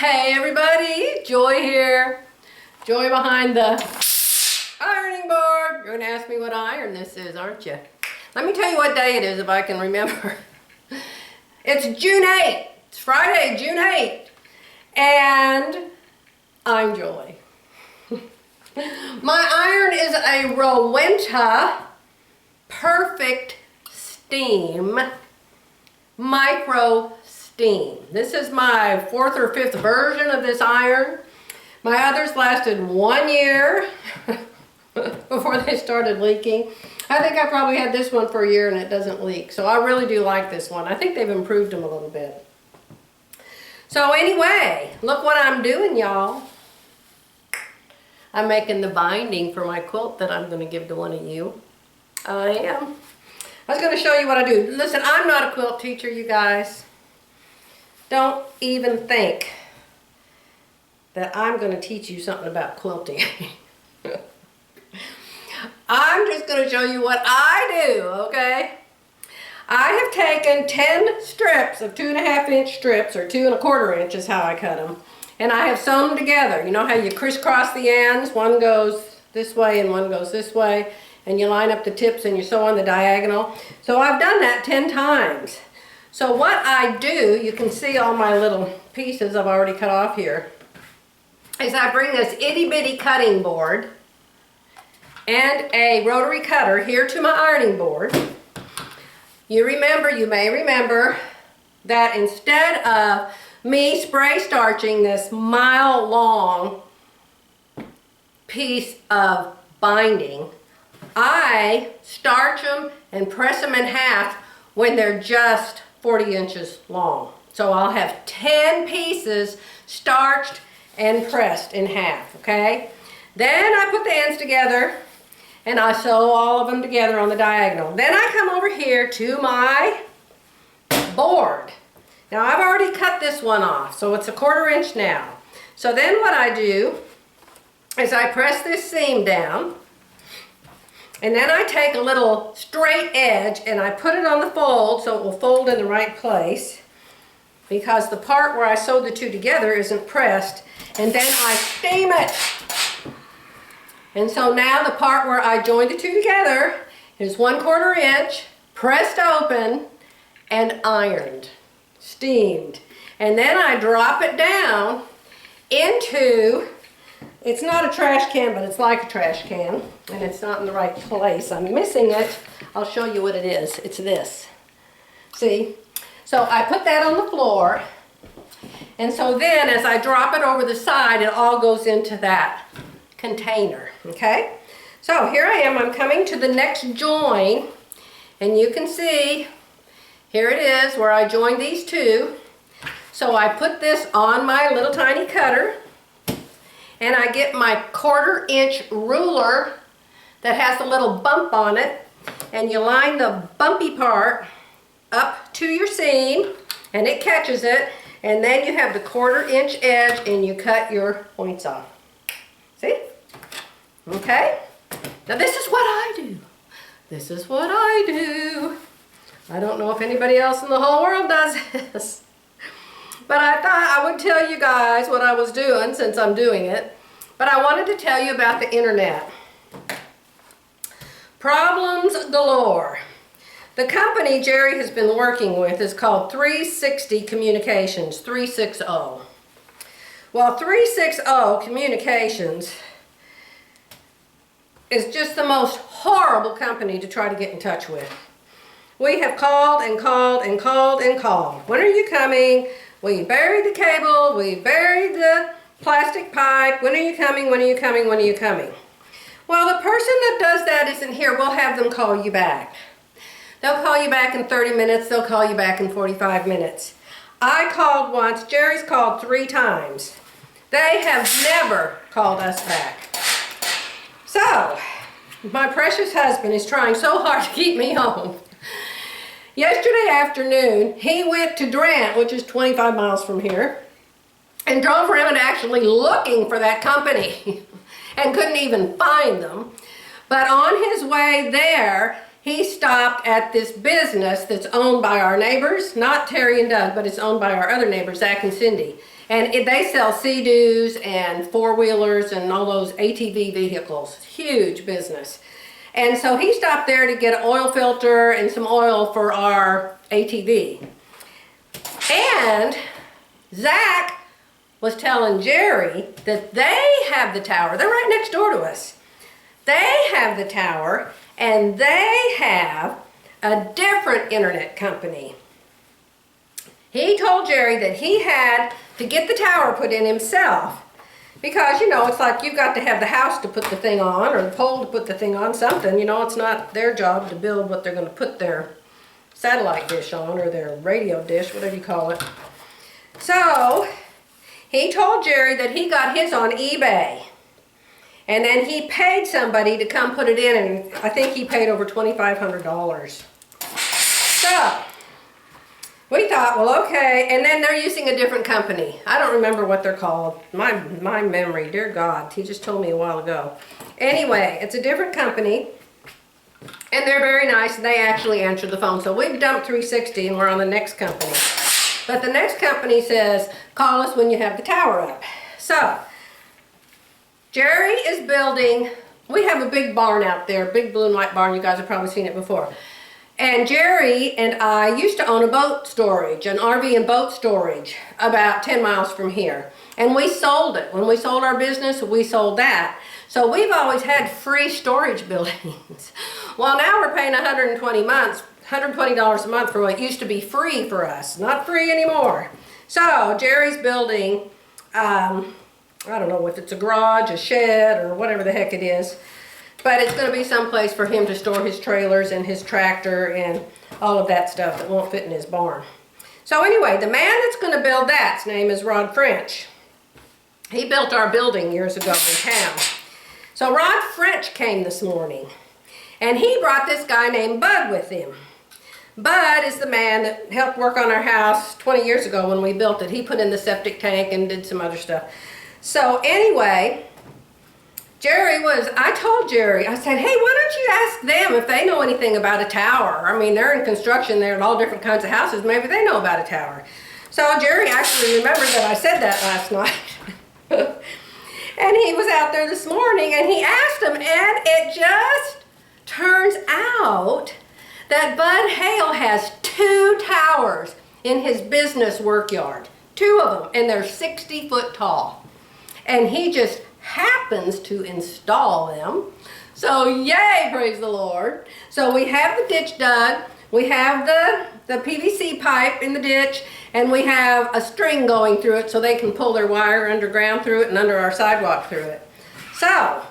Hey everybody, Joy here. Joy behind the ironing board. You're gonna ask me what iron this is, aren't you? Let me tell you what day it is if I can remember. It's June 8th. It's Friday, June 8th. And I'm Joy. My iron is a Rowenta Perfect Steam Micro Steam. This is my 4th or 5th version of this iron. My others lasted 1 year before they started leaking. I think I probably had this one for a year and it doesn't leak. So I really do like this one. I think they've improved them a little bit. So anyway, look what I'm doing, y'all. I'm making the binding for my quilt that I'm going to give to one of you. I am. I was going to show you what I do. Listen, I'm not a quilt teacher, you guys. Don't even think that I'm going to teach you something about quilting. I'm just going to show you what I do, okay? I have taken 10 strips of 2.5-inch strips, or 2 1/4 inch is how I cut them, and I have sewn them together. You know how you crisscross the ends? One goes this way and one goes this way, and you line up the tips and you sew on the diagonal. So I've done that 10 times. So what I do, you can see all my little pieces I've already cut off here, is I bring this itty bitty cutting board and a rotary cutter here to my ironing board. You may remember that instead of me spray starching this mile-long piece of binding, I starch them and press them in half when they're just 40 inches long. So I'll have 10 pieces starched and pressed in half, okay? Then I put the ends together and I sew all of them together on the diagonal. Then I come over here to my board. Now I've already cut this one off, so it's 1/4 inch now. So then what I do is I press this seam down, and then I take a little straight edge and I put it on the fold so it will fold in the right place, because the part where I sewed the two together isn't pressed, and then I steam it. And so now the part where I joined the two together is 1/4 inch, pressed open, and ironed, steamed. And then I drop it down into, it's not a trash can, but it's like a trash can, and it's not in the right place. I'm missing it. I'll show you what it is. It's this. See? So I put that on the floor, and so then as I drop it over the side, it all goes into that container, okay? So here I am. I'm coming to the next join, and you can see, here it is where I joined these two. So I put this on my little tiny cutter, and I get my 1/4 inch ruler that has a little bump on it, and you line the bumpy part up to your seam, and it catches it, and then you have the 1/4 inch edge, and you cut your points off. See? Okay? Now this is what I do. This is what I do. I don't know if anybody else in the whole world does this. But I thought I would tell you guys what I was doing since I'm doing it. But I wanted to tell you about the internet. Problems galore. The company Jerry has been working with is called 360 Communications, 360. Well, 360 Communications is just the most horrible company to try to get in touch with. We have called and called and called and called. When are you coming? We buried the cable. We buried the plastic pipe. When are you coming? When are you coming? When are you coming? Well, the person that does that isn't here. We'll have them call you back. They'll call you back in 30 minutes. They'll call you back in 45 minutes. I called once. Jerry's called 3 times. They have never called us back. So, my precious husband is trying so hard to keep me home. Yesterday afternoon, he went to Durant, which is 25 miles from here, and drove around actually looking for that company and couldn't even find them. But on his way there, he stopped at this business that's owned by our neighbors, not Terry and Doug, but it's owned by our other neighbors, Zach and Cindy. And they sell Sea-Doos and four-wheelers and all those ATV vehicles. Huge business. And so he stopped there to get an oil filter and some oil for our ATV. And Zach was telling Jerry that they have the tower. They're right next door to us. They have the tower, and they have a different internet company. He told Jerry that he had to get the tower put in himself because, you know, it's like you've got to have the house to put the thing on or the pole to put the thing on, something. You know, it's not their job to build what they're going to put their satellite dish on or their radio dish, whatever you call it. So he told Jerry that he got his on eBay. And then he paid somebody to come put it in, and I think he paid over $2,500. So we thought, well, okay, and then they're using a different company. I don't remember what they're called. My memory, dear God, he just told me a while ago. Anyway, it's a different company, and they're very nice, and they actually answered the phone. So we've dumped 360, and we're on the next company. But the next company says, call us when you have the tower up. So Jerry is building, we have a big barn out there, big blue and white barn. You guys have probably seen it before. And Jerry and I used to own a boat storage, an RV and boat storage, about 10 miles from here. And we sold it. When we sold our business, we sold that. So we've always had free storage buildings. Well, now we're paying $120 a month for what used to be free for us. Not free anymore. So Jerry's building, I don't know if it's a garage, a shed, or whatever the heck it is. But it's going to be someplace for him to store his trailers and his tractor and all of that stuff that won't fit in his barn. So anyway, the man that's going to build that, his name is Rod French. He built our building years ago in town. So Rod French came this morning, and he brought this guy named Bud with him. Bud is the man that helped work on our house 20 years ago when we built it. He put in the septic tank and did some other stuff. So anyway, I told Jerry, I said, hey, why don't you ask them if they know anything about a tower? I mean, they're in construction, they're in all different kinds of houses, maybe they know about a tower. So Jerry actually remembered that I said that last night. And he was out there this morning and he asked him, and it just turns out that Bud Hale has 2 towers in his business work yard. 2 of them, and they're 60 foot tall. And he just happens to install them. So yay, praise the Lord. So we have the ditch dug, we have the PVC pipe in the ditch, and we have a string going through it so they can pull their wire underground through it and under our sidewalk through it. So,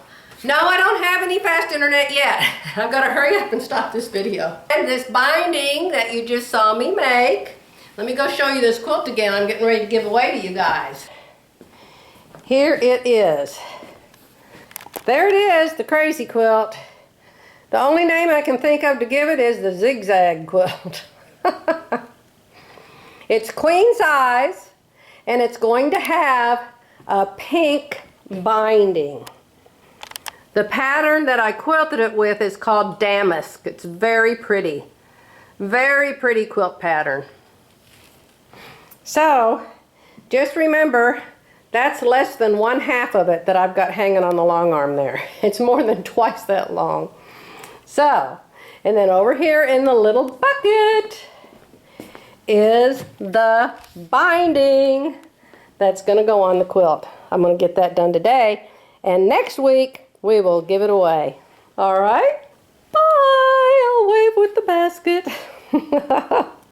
no, I don't have any fast internet yet. I've got to hurry up and stop this video. And this binding that you just saw me make, let me go show you this quilt again. I'm getting ready to give away to you guys. Here it is. There it is, the crazy quilt. The only name I can think of to give it is the Zig Zag Quilt. It's queen size, and it's going to have a pink binding. The pattern that I quilted it with is called Damask. It's very pretty quilt pattern. So, just remember, that's less than 1/2 of it that I've got hanging on the long arm there. It's more than twice that long. So, and then over here in the little bucket is the binding that's going to go on the quilt. I'm going to get that done today, and next week we will give it away. All right? Bye! I'll wave with the basket.